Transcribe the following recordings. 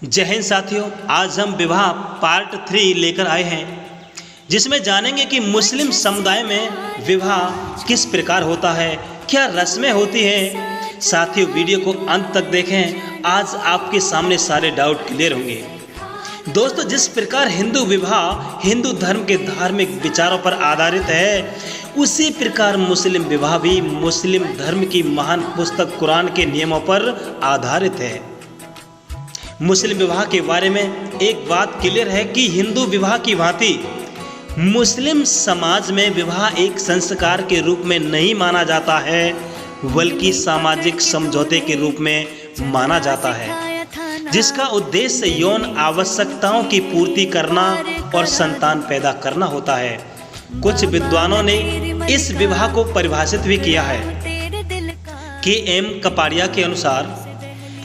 जय हिंद साथियों, आज हम विवाह पार्ट 3 लेकर आए हैं, जिसमें जानेंगे कि मुस्लिम समुदाय में विवाह किस प्रकार होता है, क्या रस्में होती हैं। साथियों, वीडियो को अंत तक देखें, आज आपके सामने सारे डाउट क्लियर होंगे। दोस्तों, जिस प्रकार हिंदू विवाह हिंदू धर्म के धार्मिक विचारों पर आधारित है, उसी प्रकार मुस्लिम विवाह भी मुस्लिम धर्म की महान पुस्तक कुरान के नियमों पर आधारित है। मुस्लिम विवाह के बारे में एक बात क्लियर है कि हिंदू विवाह की भांति मुस्लिम समाज में विवाह एक संस्कार के रूप में नहीं माना जाता है, बल्कि सामाजिक समझौते के रूप में माना जाता है, जिसका उद्देश्य यौन आवश्यकताओं की पूर्ति करना और संतान पैदा करना होता है। कुछ विद्वानों ने इस विवाह को परिभाषित भी किया है। के.एम. कपाड़िया के अनुसार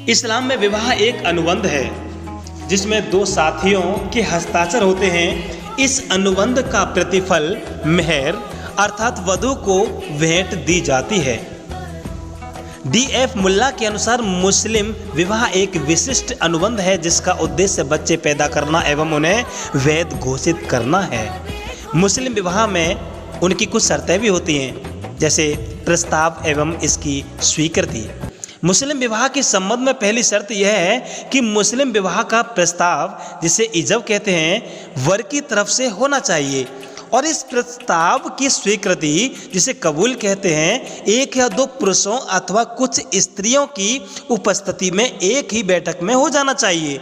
इस्लाम में विवाह एक अनुबंध है जिसमें दो साथियों के हस्ताक्षर होते हैं। इस अनुबंध का प्रतिफल मेहर अर्थात वधू को भेंट दी जाती है। डी.एफ. मुल्ला के अनुसार मुस्लिम विवाह एक विशिष्ट अनुबंध है जिसका उद्देश्य बच्चे पैदा करना एवं उन्हें वैध घोषित करना है। मुस्लिम विवाह में उनकी कुछ शर्तें भी होती हैं, जैसे प्रस्ताव एवं इसकी स्वीकृति। मुस्लिम विवाह के संबंध में पहली शर्त यह है कि मुस्लिम विवाह का प्रस्ताव, जिसे इजब कहते हैं, वर की तरफ से होना चाहिए और इस प्रस्ताव की स्वीकृति, जिसे कबूल कहते हैं, एक या दो पुरुषों अथवा कुछ स्त्रियों की उपस्थिति में एक ही बैठक में हो जाना चाहिए।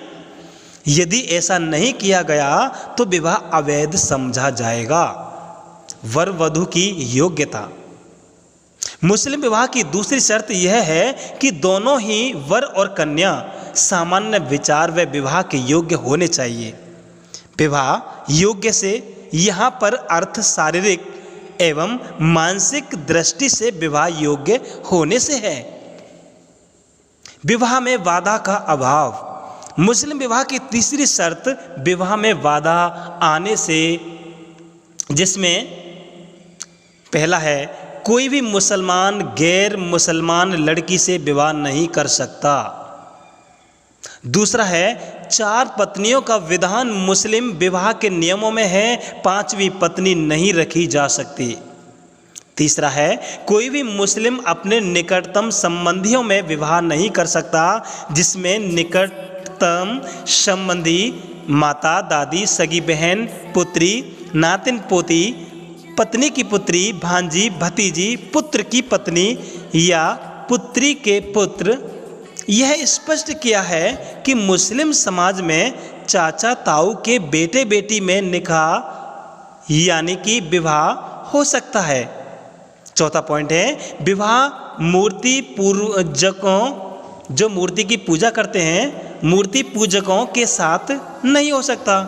यदि ऐसा नहीं किया गया तो विवाह अवैध समझा जाएगा। वर वधू की योग्यता। मुस्लिम विवाह की दूसरी शर्त यह है कि दोनों ही वर और कन्या सामान्य विचार व विवाह के योग्य होने चाहिए। विवाह योग्य से यहाँ पर अर्थ शारीरिक एवं मानसिक दृष्टि से विवाह योग्य होने से है। विवाह में बाधा का अभाव। मुस्लिम विवाह की तीसरी शर्त विवाह में बाधा आने से, जिसमें पहला है कोई भी मुसलमान गैर मुसलमान लड़की से विवाह नहीं कर सकता। दूसरा है 4 पत्नियों का विधान मुस्लिम विवाह के नियमों में है, 5वीं पत्नी नहीं रखी जा सकती। तीसरा है कोई भी मुस्लिम अपने निकटतम संबंधियों में विवाह नहीं कर सकता, जिसमें निकटतम संबंधी माता, दादी, सगी बहन, पुत्री, नातिन पोती, पत्नी की पुत्री, भांजी, भतीजी, पुत्र की पत्नी या पुत्री के पुत्र। यह स्पष्ट किया है कि मुस्लिम समाज में चाचा ताऊ के बेटे बेटी में निकाह यानी कि विवाह हो सकता है। चौथा पॉइंट है विवाह मूर्ति पूजकों, जो मूर्ति की पूजा करते हैं, मूर्ति पूजकों के साथ नहीं हो सकता।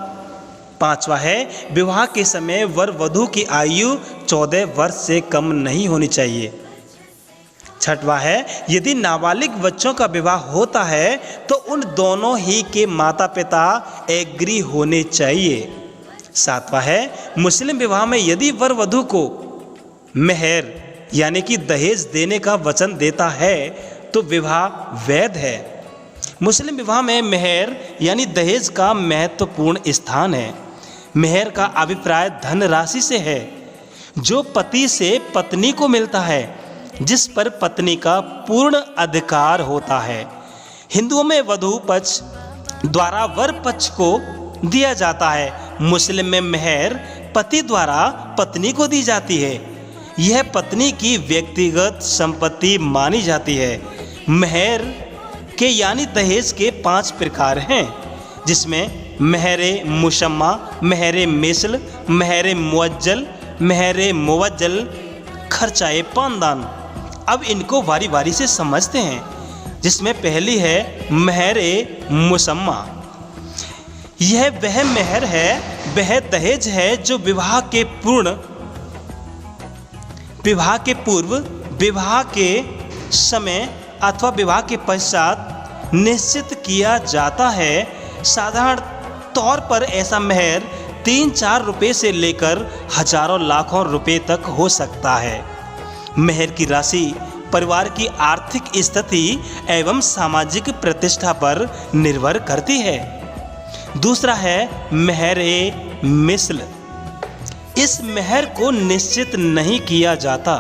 5वां है विवाह के समय वर वधू की आयु 14 वर्ष से कम नहीं होनी चाहिए। 6वां है यदि नाबालिग बच्चों का विवाह होता है तो उन दोनों ही के माता पिता एग्री होने चाहिए। 7वां है मुस्लिम विवाह में यदि वर वधू को मेहर यानी कि दहेज देने का वचन देता है तो विवाह वैध है। मुस्लिम विवाह में मेहर यानी दहेज का महत्वपूर्ण स्थान है। मेहर का अभिप्राय धनराशि से है जो पति से पत्नी को मिलता है, जिस पर पत्नी का पूर्ण अधिकार होता है। हिंदुओं में वधू पक्ष द्वारा वर पक्ष को दिया जाता है। मुस्लिम में मेहर पति द्वारा पत्नी को दी जाती है। यह पत्नी की व्यक्तिगत संपत्ति मानी जाती है। मेहर के यानी दहेज के 5 प्रकार हैं, जिसमें महरे मुशम्मा, महरे मिसल, महरे मुअज्जल, महरे मुवज्जल, खर्चाए पानदान। अब इनको वारी वारी से समझते हैं, जिसमें पहली है महरे मुशम्मा। यह वह महर है, वह दहेज है जो विवाह के पूर्व, विवाह के समय अथवा विवाह के पश्चात निश्चित किया जाता है। साधारण तौर पर ऐसा महर 3-4 रुपये से लेकर हजारों लाखों रुपए तक हो सकता है। महर की राशि परिवार की आर्थिक स्थिति एवं सामाजिक प्रतिष्ठा पर निर्भर करती है। दूसरा है मेहर-ए-मिस्ल। इस मेहर को निश्चित नहीं किया जाता।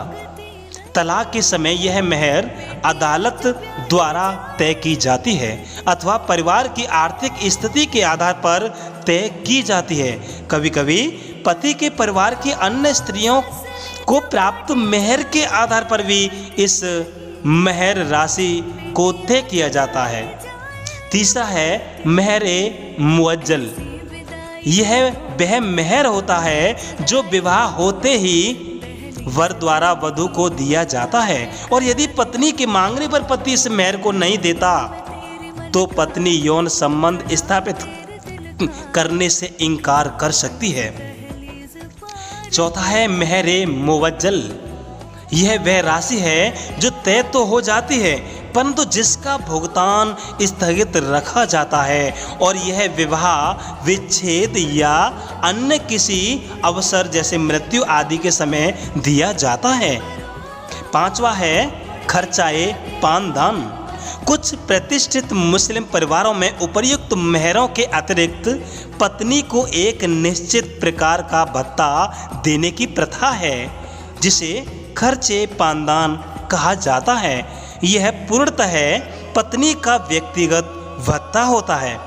तलाक के समय यह मेहर अदालत द्वारा तय की जाती है अथवा परिवार की आर्थिक स्थिति के आधार पर तय की जाती है। कभी कभी पति के परिवार की अन्य स्त्रियों को प्राप्त मेहर के आधार पर भी इस मेहर राशि को तय किया जाता है। तीसरा है मेहर-ए-मुअज्जल। यह वह मेहर होता है जो विवाह होते ही वर द्वारा वधू को दिया जाता है और यदि पत्नी के मांगने पर पति इस मेहर को नहीं देता तो पत्नी यौन संबंध स्थापित करने से इनकार कर सकती है। चौथा है मेहर-ए-मुवज्जल। यह वह राशि है जो तय तो हो जाती है परंतु जिसका भुगतान स्थगित रखा जाता है और यह विवाह विच्छेद या अन्य किसी अवसर जैसे मृत्यु आदि के समय दिया जाता है। पांचवा है खर्चा-ए-पानदान। कुछ प्रतिष्ठित मुस्लिम परिवारों में उपर्युक्त मेहरों के अतिरिक्त पत्नी को एक निश्चित प्रकार का भत्ता देने की प्रथा है जिसे खर्च-ए-पानदान कहा जाता है। यह पूर्णतः पत्नी का व्यक्तिगत भत्ता होता है।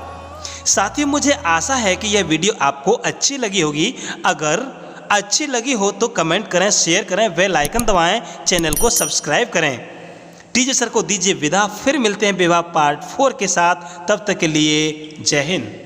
साथियों, मुझे आशा है कि यह वीडियो आपको अच्छी लगी होगी। अगर अच्छी लगी हो तो कमेंट करें, शेयर करें, बेल आइकन दबाएं, चैनल को सब्सक्राइब करें। टीचर सर को दीजिए विदा। फिर मिलते हैं विवाह पार्ट 4 के साथ। तब तक के लिए जय हिंद।